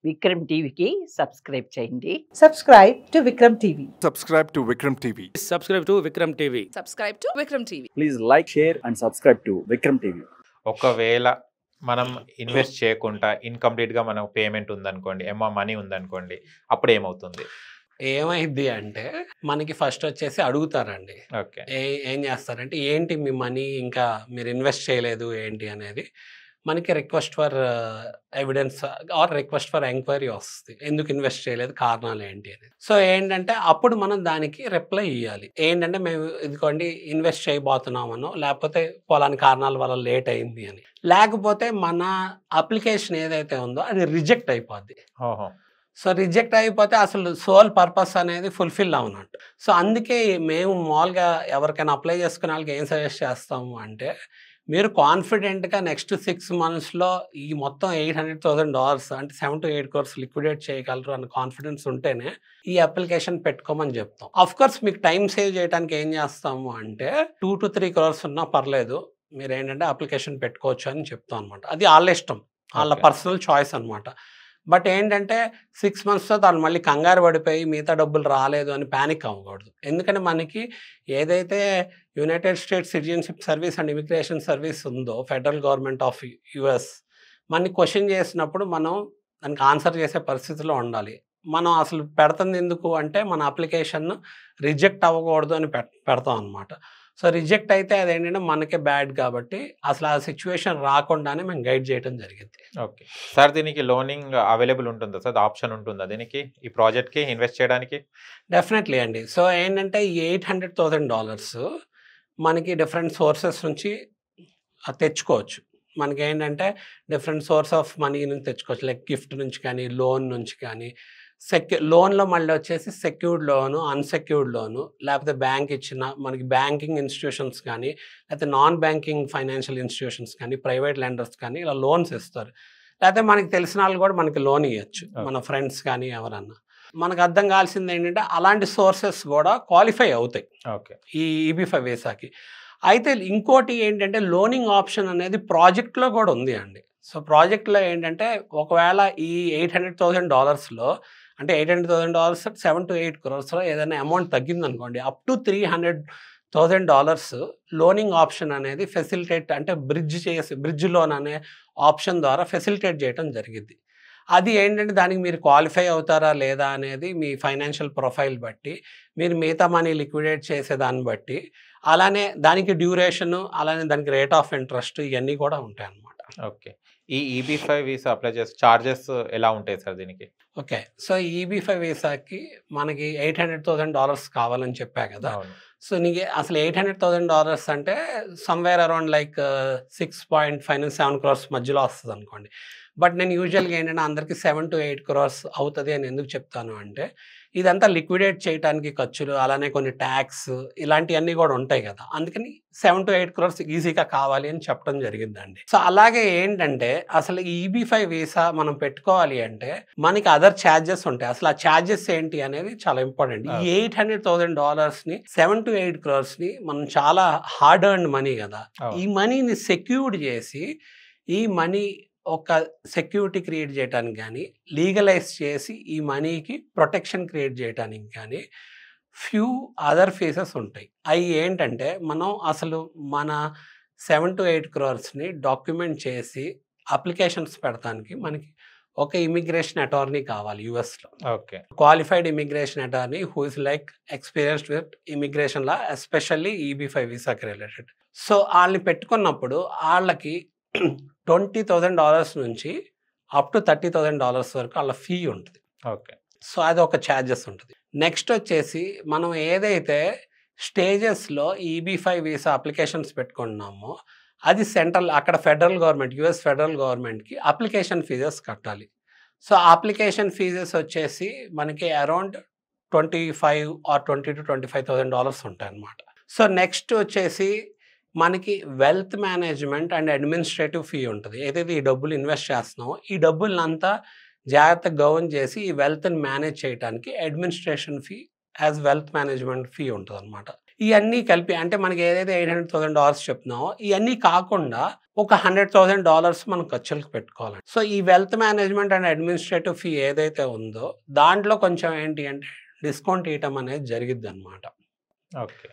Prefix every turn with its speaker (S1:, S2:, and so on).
S1: విక్రమ్ టీవీకి సబ్స్క్రైబ్ చేయండి.
S2: Subscribe to Vikram TV.
S3: Subscribe to Vikram TV.
S4: Subscribe to Vikram TV.
S5: Subscribe to Vikram TV.
S6: Please like, share and subscribe to Vikram TV.
S7: ఒకవేళ మనం invest చేయకుండా ఇన్కంప్లీట్గా మనకు payment ఉందనుకోండి, money ఉందనుకోండి, అప్పుడు ఏమవుతుంది?
S4: ఏమైంది అంటే మనకి ఫస్ట్ వచ్చేసి అడుగుతారండి.
S7: ఓకే,
S4: ఏం చేస్తారంటే ఏంటి మీ మనీ ఇంకా మీరు ఇన్వెస్ట్ చేయలేదు ఏంటి అనేది మనకి request for evidence are request for enquiry వస్తుంది. ఎందుకు ఇన్వెస్ట్ చేయలేదు, కారణాలు ఏంటి అనేది. సో ఏంటంటే అప్పుడు మనం దానికి రిప్లై ఇవ్వాలి. ఏంటంటే మేము ఇదిగోండి ఇన్వెస్ట్ చేయబోతున్నామనో, లేకపోతే పొలాని కారణాల వల్ల లేట్ అయింది అని, లేకపోతే మన అప్లికేషన్ ఏదైతే ఉందో అది రిజెక్ట్ అయిపోద్ది.
S7: ఓహో,
S4: సో రిజెక్ట్ అయిపోతే అసలు సోల్ పర్పస్ అనేది ఫుల్ఫిల్ అవునట్టు. సో అందుకే మేము మామూలుగా ఎవరికైనా అప్లై చేసుకునే వాళ్ళకి ఏం సజెస్ట్ చేస్తాము అంటే, మీరు కాన్ఫిడెంట్గా నెక్స్ట్ 6 monthsలో ఈ మొత్తం $800,000 అంటే 7 to 8 crores లిక్విడేట్ చేయగలరు అన్న కాన్ఫిడెన్స్ ఉంటేనే ఈ అప్లికేషన్ పెట్టుకోమని చెప్తాం. అఫ్కోర్స్ మీకు టైం సేవ్ చేయడానికి ఏం చేస్తాము అంటే 2 to 3 crores ఉన్నా పర్లేదు, మీరు ఏంటంటే అప్లికేషన్ పెట్టుకోవచ్చు అని చెప్తాం అనమాట. అది వాళ్ళ ఇష్టం, వాళ్ళ పర్సనల్ చాయిస్ అనమాట. బట్ ఏంటంటే 6 monthsతో దాన్ని మళ్ళీ కంగారు పడిపోయి మిగతా డబ్బులు రాలేదు అని ప్యానిక్ అవ్వకూడదు. ఎందుకంటే మనకి ఏదైతే United states citizenship service and immigration service ఉందో, ఫెడరల్ గవర్నమెంట్ ఆఫ్ US, మనకి క్వశ్చన్ చేసినప్పుడు మనం దానికి ఆన్సర్ చేసే పరిస్థితిలో ఉండాలి. మనం అసలు పెడుతుంది ఎందుకు అంటే మన అప్లికేషన్ రిజెక్ట్ అవ్వకూడదు అని పెడతాం అనమాట. సో రిజెక్ట్ అయితే అదేంటంటే మనకే బ్యాడ్, కాబట్టి అసలు ఆ సిచ్యువేషన్ రాకుండానే మేము గైడ్ చేయడం జరిగింది.
S7: ఓకే సార్, దీనికి లోనింగ్ అవైలబుల్ ఉంటుందా సార్? ఆప్షన్ ఉంటుందా దీనికి, ఈ ప్రాజెక్ట్కి ఇన్వెస్ట్ చేయడానికి?
S4: డెఫినెట్లీ అండి. సో ఏంటంటే ఈ $800,000 మనకి డిఫరెంట్ సోర్సెస్ నుంచి తెచ్చుకోవచ్చు. మనకి ఏంటంటే డిఫరెంట్ సోర్స్ ఆఫ్ మనీ నుంచి తెచ్చుకోవచ్చు. లైక్ గిఫ్ట్ నుంచి కానీ, లోన్ నుంచి కానీ. లోన్లో మళ్ళీ వచ్చేసి సెక్యూర్డ్ లోను, అన్సెక్యూర్డ్ లోను, లేకపోతే బ్యాంక్ ఇచ్చిన మనకి బ్యాంకింగ్ ఇన్స్టిట్యూషన్స్ కానీ, లేకపోతే నాన్ బ్యాంకింగ్ ఫైనాన్షియల్ ఇన్స్టిట్యూషన్స్ కానీ, ప్రైవేట్ లెండర్స్ కానీ ఇలా లోన్స్ ఇస్తారు. లేకపోతే మనకి తెలిసిన వాళ్ళు కూడా మనకి లోన్ ఇవ్వచ్చు, మన ఫ్రెండ్స్ కానీ ఎవరన్నా. మనకు అర్థం కావాల్సింది ఏంటంటే అలాంటి సోర్సెస్ కూడా క్వాలిఫై అవుతాయి
S7: ఓకే
S4: ఈ EB-5 వీసాకి. అయితే ఇంకోటి ఏంటంటే లోనింగ్ ఆప్షన్ అనేది ప్రాజెక్ట్లో కూడా ఉంది అండి. సో ప్రాజెక్ట్లో ఏంటంటే ఒకవేళ ఈ $800,000లో అంటే $800,000 7 to 8 crores ఏదైనా అమౌంట్ తగ్గిందనుకోండి, అప్ టు $300,000 లోనింగ్ ఆప్షన్ అనేది ఫెసిలిటేట్ అంటే బ్రిడ్జ్ లోన్ అనే ఆప్షన్ ద్వారా ఫెసిలిటేట్ చేయడం జరిగింది. అది ఏంటంటే దానికి మీరు క్వాలిఫై అవుతారా లేదా అనేది మీ ఫైనాన్షియల్ ప్రొఫైల్ బట్టి, మీరు మిగతా మనీ లిక్విడేట్ చేసేదాన్ని బట్టి, అలానే దానికి డ్యూరేషను, అలానే దానికి రేట్ ఆఫ్ ఇంట్రెస్ట్ ఇవన్నీ కూడా ఉంటాయి అన్నమాట.
S7: ఓకే, ఈ EB-5 వీసా అప్లై చేసే చార్జెస్ ఎలా ఉంటాయి సార్ దీనికి?
S4: ఓకే, సో EB-5 వీసాకి మనకి $800,000 కావాలని చెప్పా కదా. సో నీకు అసలు $800,000 అంటే సమ్వేర్ అరౌండ్ లైక్ 6.5 నుంచి 7 crores మధ్యలో వస్తుంది అనుకోండి. బట్ నేను యూజువల్గా ఏంటంటే అందరికీ 7 to 8 crores అవుతుంది అని ఎందుకు చెప్తాను అంటే, ఇదంతా లిక్విడేట్ చేయడానికి ఖర్చులు, అలానే కొన్ని ట్యాక్స్ ఇలాంటివన్నీ కూడా ఉంటాయి కదా. అందుకని 7 to 8 crores ఈజీగా కావాలి అని చెప్పడం జరిగిందండి. సో అలాగే ఏంటంటే అసలు EB-5 వీసా మనం పెట్టుకోవాలి అంటే మనకి అదర్ ఛార్జెస్ ఉంటాయి. అసలు ఆ ఛార్జెస్ ఏంటి అనేది చాలా ఇంపార్టెంట్. ఈ $800,000ని 7 to 8 crores మనం చాలా హార్డ్ ఎర్న్డ్ మనీ కదా, ఈ మనీని సెక్యూర్డ్ చేసి ఈ మనీ ఒక సెక్యూరిటీ క్రియేట్ చేయడానికి కానీ, లీగలైజ్ చేసి ఈ మనీకి ప్రొటెక్షన్ క్రియేట్ చేయడానికి కానీ ఫ్యూ అదర్ ఫేసెస్ ఉంటాయి. అవి ఏంటంటే మనం అసలు మన 7 to 8 crores డాక్యుమెంట్ చేసి అప్లికేషన్స్ పెడతానికి మనకి ఒక ఇమిగ్రేషన్ అటార్నీ కావాలి US-లో.
S7: Okay,
S4: qualified immigration attorney who is like experienced with immigration law, especially EB-5 వీసాకి రిలేటెడ్. సో వాళ్ళని పెట్టుకున్నప్పుడు వాళ్ళకి $20,000 నుంచి అప్ టు $30,000 వరకు వాళ్ళ ఫీ ఉంటుంది.
S7: ఓకే,
S4: సో అది ఒక ఛార్జెస్ ఉంటుంది. నెక్స్ట్ వచ్చేసి మనం ఏదైతే స్టేజెస్లో EB-5 వీసా అప్లికేషన్స్ పెట్టుకుంటున్నామో అది సెంట్రల్, అక్కడ ఫెడరల్ గవర్నమెంట్, US ఫెడరల్ గవర్నమెంట్కి అప్లికేషన్ ఫీజెస్ కట్టాలి. సో అప్లికేషన్ ఫీజెస్ వచ్చేసి మనకి అరౌండ్ 25 or 20 to 25,000 ఉంటాయి అన్నమాట. సో నెక్స్ట్ వచ్చేసి మనకి wealth management and administrative fee ఉంటుంది. ఏదైతే ఈ డబ్బులు ఇన్వెస్ట్ చేస్తున్నామో ఈ డబ్బులంతా జాగ్రత్తగా గవర్న్ చేసి ఈ వెల్త్ని మేనేజ్ చేయడానికి administration fee as wealth management fee ఉంటుంది అనమాట. ఇవన్నీ కలిపి అంటే మనకి ఏదైతే $800,000 చెప్తున్నామో ఇవన్నీ కాకుండా ఒక $100,000 మనం ఖర్చులకు పెట్టుకోవాలి. సో ఈ wealth management and administrative fee ఏదైతే ఉందో దాంట్లో కొంచెం ఏంటి అంటే డిస్కౌంట్ ఇవ్వటం అనేది జరిగిద్ది అనమాట.
S7: ఓకే.